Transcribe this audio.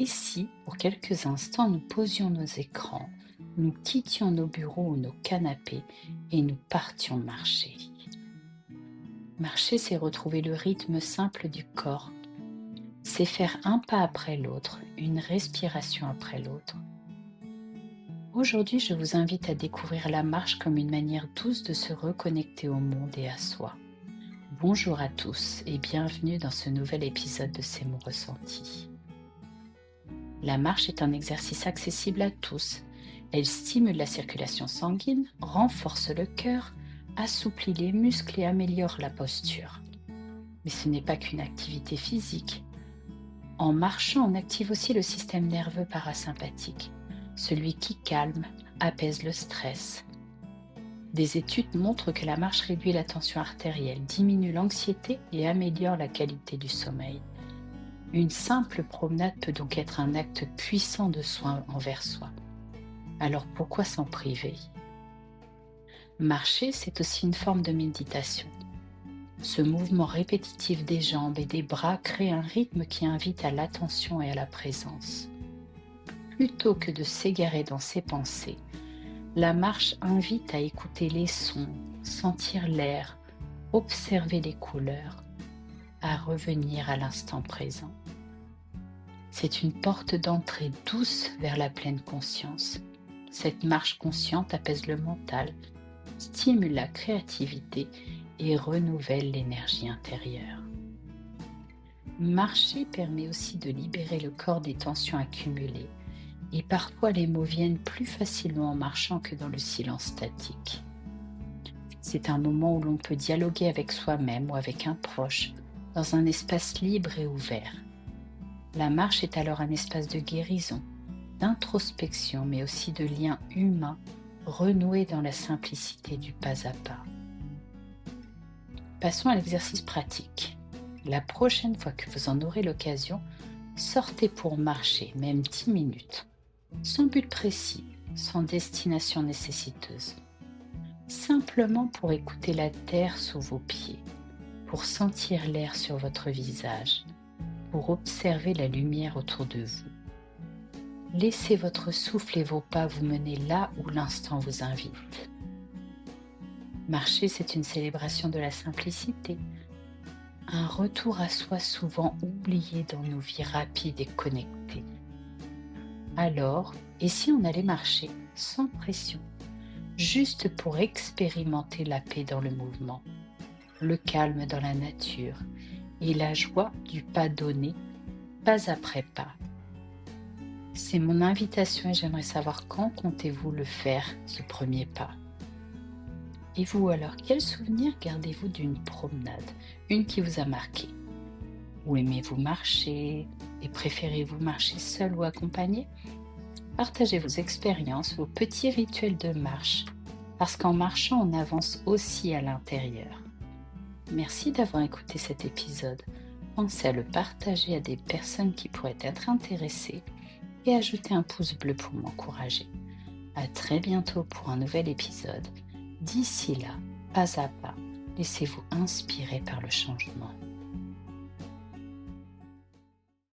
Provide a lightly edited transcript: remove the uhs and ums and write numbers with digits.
Et si, pour quelques instants, nous posions nos écrans, nous quittions nos bureaux ou nos canapés et nous partions marcher? Marcher, c'est retrouver le rythme simple du corps. C'est faire un pas après l'autre, une respiration après l'autre. Aujourd'hui, je vous invite à découvrir la marche comme une manière douce de se reconnecter au monde et à soi. Bonjour à tous et bienvenue dans ce nouvel épisode de C'est mon ressenti. La marche est un exercice accessible à tous. Elle stimule la circulation sanguine, renforce le cœur, assouplit les muscles et améliore la posture. Mais ce n'est pas qu'une activité physique. En marchant, on active aussi le système nerveux parasympathique, celui qui calme, apaise le stress. Des études montrent que la marche réduit la tension artérielle, diminue l'anxiété et améliore la qualité du sommeil. Une simple promenade peut donc être un acte puissant de soin envers soi. Alors pourquoi s'en priver? Marcher, c'est aussi une forme de méditation. Ce mouvement répétitif des jambes et des bras crée un rythme qui invite à l'attention et à la présence. Plutôt que de s'égarer dans ses pensées, la marche invite à écouter les sons, sentir l'air, observer les couleurs, à revenir à l'instant présent. C'est une porte d'entrée douce vers la pleine conscience. Cette marche consciente apaise le mental, stimule la créativité et renouvelle l'énergie intérieure. Marcher permet aussi de libérer le corps des tensions accumulées et parfois les mots viennent plus facilement en marchant que dans le silence statique. C'est un moment où l'on peut dialoguer avec soi-même ou avec un proche dans un espace libre et ouvert. La marche est alors un espace de guérison, d'introspection, mais aussi de lien humain renoué dans la simplicité du pas à pas. Passons à l'exercice pratique. La prochaine fois que vous en aurez l'occasion, sortez pour marcher, même 10 minutes, sans but précis, sans destination nécessiteuse. Simplement pour écouter la terre sous vos pieds, pour sentir l'air sur votre visage, pour observer la lumière autour de vous. Laissez votre souffle et vos pas vous mener là où l'instant vous invite. Marcher, c'est une célébration de la simplicité, un retour à soi souvent oublié dans nos vies rapides et connectées. Alors, et si on allait marcher sans pression, juste pour expérimenter la paix dans le mouvement, le calme dans la nature et la joie du pas donné, pas après pas. C'est mon invitation et j'aimerais savoir quand comptez-vous le faire, ce premier pas. Et vous alors, quel souvenir gardez-vous d'une promenade, une qui vous a marqué? Où aimez-vous marcher et préférez-vous marcher seul ou accompagné? Partagez vos expériences, vos petits rituels de marche, parce qu'en marchant, on avance aussi à l'intérieur. Merci d'avoir écouté cet épisode. Pensez à le partager à des personnes qui pourraient être intéressées et ajouter un pouce bleu pour m'encourager. À très bientôt pour un nouvel épisode. D'ici là, pas à pas, laissez-vous inspirer par le changement.